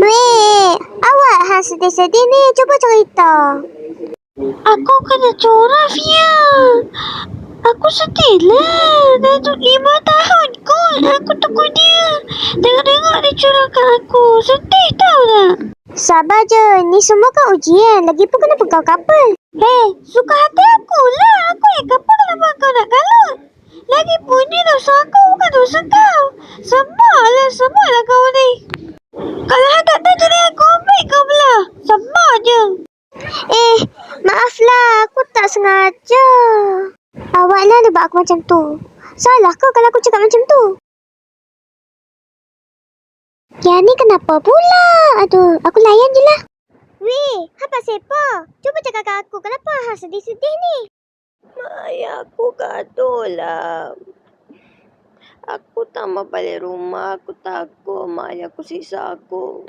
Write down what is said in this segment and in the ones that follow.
Weh, awak hang sedih-sedih ni. Cuba cerita. Aku kena corak, Fia. Aku sedih lah. Dah 5 tahun kot aku tunggu dia. Tengok-tengok dia curahkan aku. Sedih tau tak? Sabar je. Ni semua kan ujian. Lagipun kenapa kau couple? Hei, suka hati aku lah. Aku yang kapal kenapa kau nak kalut? Lagipun ni dosa aku bukan dosa kau. Semalah kau ni. Kalau hang tak tahu jadi aku ambil kau belah. Sama je. Maaflah. Aku tak sengaja. Awaklah dia buat aku macam tu. Salah ke kalau aku cakap macam tu? Yang ni kenapa pula? Aduh, aku layan je lah. Weh, apa sepa? Cuba cakap kat aku. Kenapa hang sedih-sedih ni? Ayah aku gaduh lah. Aku tak mau balik rumah. Aku takut mak ayah aku siksa aku.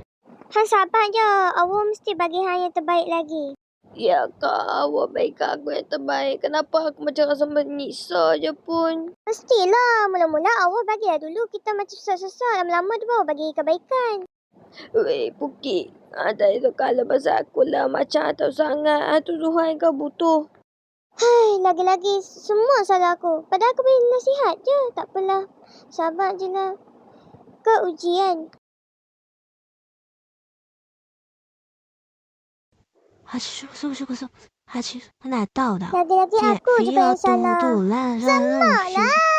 Hang sabar je. Allah mesti bagi hang yang terbaik lagi. Ya kak, awak baik aku yang terbaik. Kenapa aku macam rasa menyiksa je pun? Mestilah. Mula-mula Allah bagilah dulu. Kita macam susah-susah. Lama-lama dia baru bagi kebaikan. Weh, Puki. Ada itu kalau pasal aku lah. Macam tahu sangat. Itu Zuhai kau butuh. Hai, lagi-lagi semua salah aku. Padahal aku beri nasihat je. Tak apalah. Sabar je lah. Ke ujian. 他哪到的？ Lagi-lagi aku je 要 yang salah. 嘟嘟烂 Semalah.